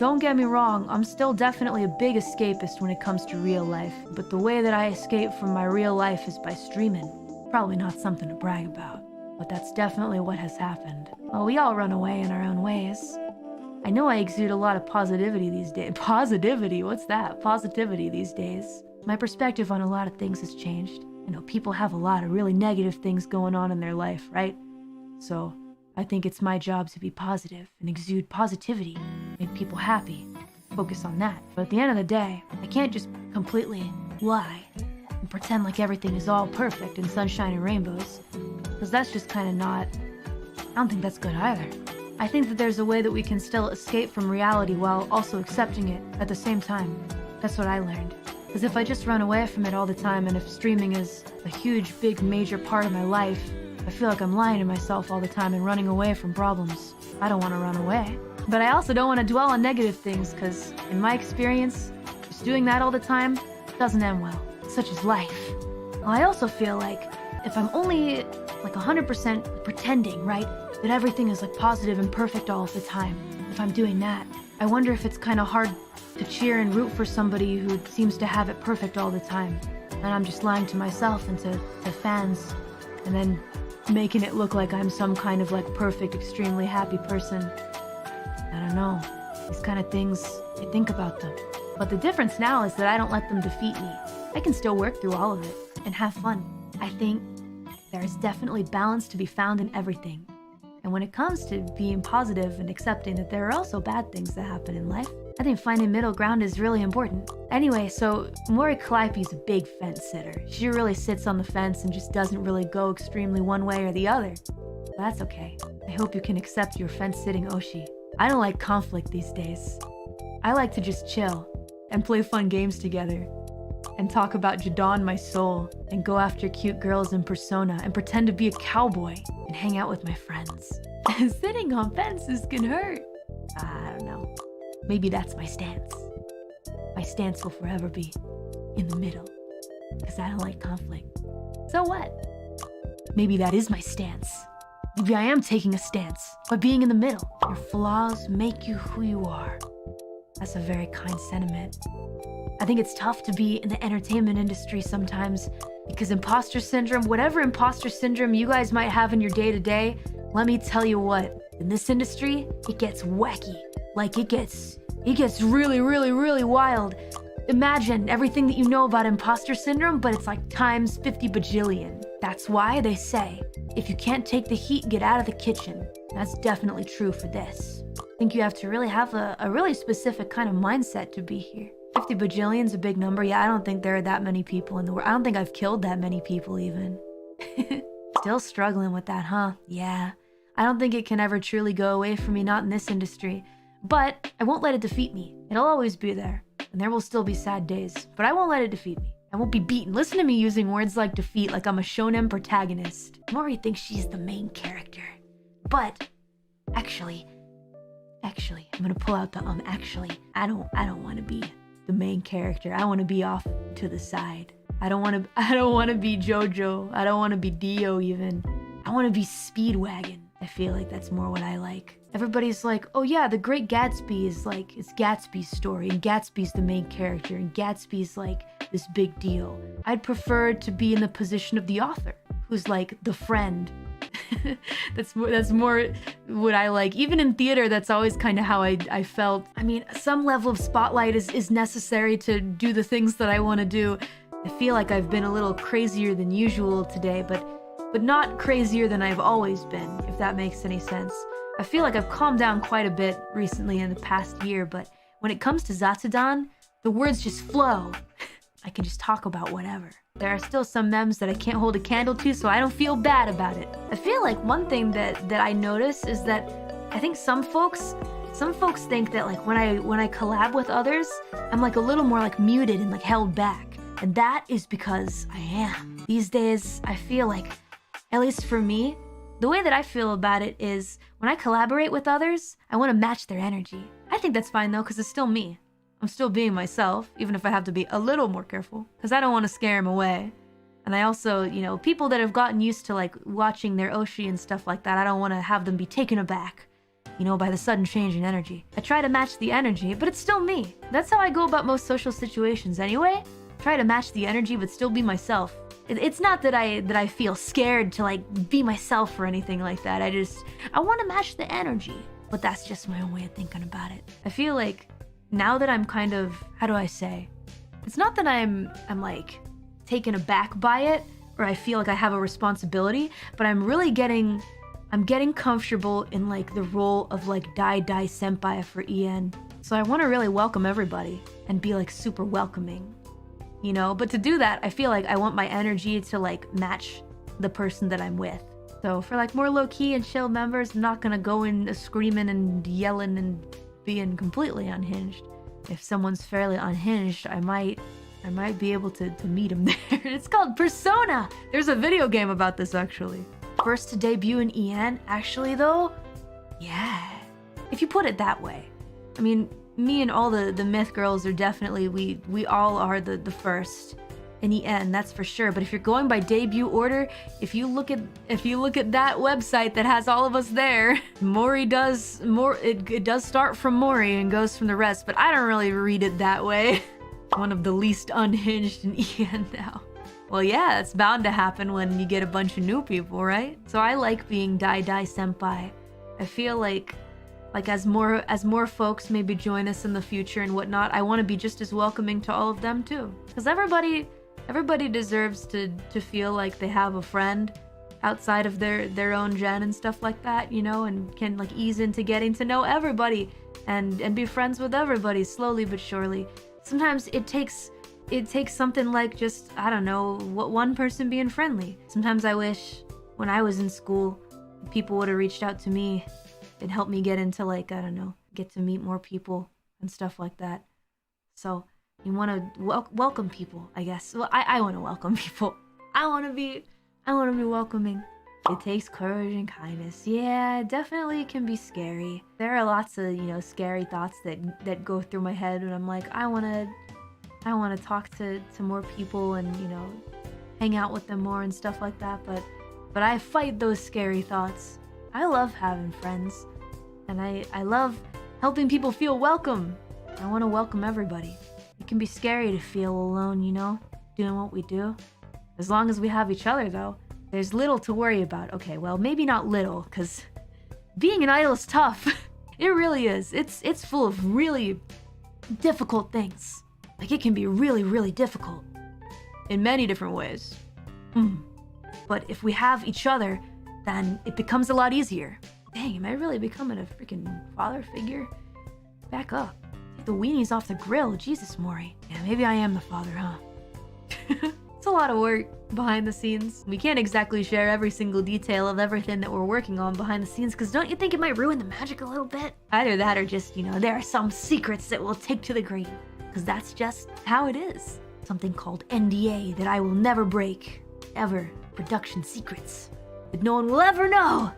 Don't get me wrong, I'm still definitely a big escapist when it comes to real life, but the way that I escape from my real life is by streaming. Probably not something to brag about, but that's definitely what has happened. Well, we all run away in our own ways. I know I exude a lot of positivity these days. Positivity? What's that? Positivity these days. My perspective on a lot of things has changed. You know, people have a lot of really negative things going on in their life, right? So, I think it's my job to be positive and exude positivity, make people happy, focus on that. But at the end of the day, I can't just completely lie and pretend like everything is all perfect and sunshine and rainbows, because that's just kind of not, I don't think that's good either. I think that there's a way that we can still escape from reality while also accepting it at the same time. That's what I learned. Because if I just run away from it all the time, and if streaming is a huge, big, major part of my life, I feel like I'm lying to myself all the time and running away from problems. I don't want to run away. But I also don't want to dwell on negative things, because in my experience, just doing that all the time doesn't end well. Such is life. Well, I also feel like if I'm only like 100% pretending, right, that everything is like positive and perfect all of the time, if I'm doing that, I wonder if it's kind of hard to cheer and root for somebody who seems to have it perfect all the time. And I'm just lying to myself and to fans, and then making it look like I'm some kind of like perfect, extremely happy person. I don't know. These kind of things, I think about them. But the difference now is that I don't let them defeat me. I can still work through all of it and have fun. I think there is definitely balance to be found in everything. And when it comes to being positive and accepting that there are also bad things that happen in life, I think finding middle ground is really important. Anyway, so Mori Calliope is a big fence sitter. She really sits on the fence and just doesn't really go extremely one way or the other. But that's okay. I hope you can accept your fence-sitting Oshi. I don't like conflict these days. I like to just chill and play fun games together and talk about Jadon my soul and go after cute girls in Persona and pretend to be a cowboy and hang out with my friends. Sitting on fences can hurt. I don't know. Maybe that's my stance. My stance will forever be in the middle, because I don't like conflict. So what? Maybe that is my stance. Maybe I am taking a stance by being in the middle. Your flaws make you who you are. That's a very kind sentiment. I think it's tough to be in the entertainment industry sometimes, because imposter syndrome, whatever imposter syndrome you guys might have in your day-to-day, let me tell you what, in this industry, it gets wacky. Like it gets really, really, really wild. Imagine everything that you know about imposter syndrome, but it's like times 50 bajillion. That's why they say, if you can't take the heat, get out of the kitchen. That's definitely true for this. I think you have to really have a really specific kind of mindset to be here. 50 bajillion's a big number. Yeah, I don't think there are that many people in the world. I don't think I've killed that many people even. Still struggling with that, huh? Yeah. I don't think it can ever truly go away from me, not in this industry. But I won't let it defeat me. It'll always be there. And there will still be sad days. But I won't let it defeat me. I won't be beaten. Listen to me using words like defeat like I'm a shonen protagonist. Mori thinks she's the main character. But, actually, I'm gonna pull out the actually. I don't want to be the main character. I want to be off to the side. I don't want to be JoJo. I don't want to be Dio even. I want to be Speedwagon. I feel like that's more what I like. Everybody's like, oh yeah, The Great Gatsby is like, it's Gatsby's story, and Gatsby's the main character, and Gatsby's like this big deal. I'd prefer to be in the position of the author, who's like the friend. That's more what I like. Even in theater, that's always kind of how I felt. I mean, some level of spotlight is necessary to do the things that I want to do. I feel like I've been a little crazier than usual today, but not crazier than I've always been, if that makes any sense. I feel like I've calmed down quite a bit recently in the past year, but when it comes to Zatsudan, the words just flow. I can just talk about whatever. There are still some memes that I can't hold a candle to, so I don't feel bad about it. I feel like one thing that I notice is that I think some folks think that like when I collab with others, I'm like a little more like muted and like held back. And that is because I am. These days, I feel like, at least for me, the way that I feel about it is when I collaborate with others, I want to match their energy. I think that's fine though, because it's still me. I'm still being myself, even if I have to be a little more careful, because I don't want to scare them away. And I also, you know, people that have gotten used to like watching their Oshi and stuff like that, I don't want to have them be taken aback you know, by the sudden change in energy. I try to match the energy, but it's still me. That's how I go about most social situations anyway. Try to match the energy, but still be myself. It's not that I feel scared to like be myself or anything like that. I want to match the energy, but that's just my own way of thinking about it. I feel like now that I'm kind of, how do I say? It's not that I'm like taken aback by it, or I feel like I have a responsibility, but I'm getting comfortable in like the role of like Dai senpai for EN. So I want to really welcome everybody and be like super welcoming, you know? But to do that, I feel like I want my energy to like match the person that I'm with. So for like more low-key and chill members, I'm not gonna go in screaming and yelling and being completely unhinged. If someone's fairly unhinged, I might be able to meet him there. It's called Persona! There's a video game about this actually. First to debut in EN, actually though, yeah. If you put it that way. I mean, me and all the myth girls are definitely, we all are the first in EN, that's for sure. But if you're going by debut order, if you look at that website that has all of us there, it does start from Mori and goes from the rest, but I don't really read it that way. One of the least unhinged in EN now. Well, yeah, it's bound to happen when you get a bunch of new people, right? So I like being Dai senpai. I feel like as more folks maybe join us in the future and whatnot, I want to be just as welcoming to all of them too. Because everybody deserves to feel like they have a friend outside of their own gen and stuff like that, you know, and can like ease into getting to know everybody and be friends with everybody slowly but surely. Sometimes it takes something like just, I don't know, one person being friendly. Sometimes I wish when I was in school, people would have reached out to me and helped me get into like, I don't know, get to meet more people and stuff like that. So you want to welcome people, I guess. Well, I want to welcome people. I want to be welcoming. It takes courage and kindness. Yeah, it definitely can be scary. There are lots of, you know, scary thoughts that go through my head when I'm like, I want to talk to more people and, you know, hang out with them more and stuff like that, but I fight those scary thoughts. I love having friends, and I love helping people feel welcome. I want to welcome everybody. It can be scary to feel alone, you know, doing what we do. As long as we have each other, though, there's little to worry about. Okay, well, maybe not little, because being an idol is tough. It really is. It's full of really difficult things. Like, it can be really, really difficult in many different ways. But if we have each other, then it becomes a lot easier. Dang, am I really becoming a freaking father figure? Back up. Take the weenies off the grill. Jesus, Mori. Yeah, maybe I am the father, huh? It's a lot of work behind the scenes. We can't exactly share every single detail of everything that we're working on behind the scenes, because don't you think it might ruin the magic a little bit? Either that or just, you know, there are some secrets that we'll take to the grave. Because that's just how it is. Something called NDA that I will never break. Ever. Production secrets. That no one will ever know.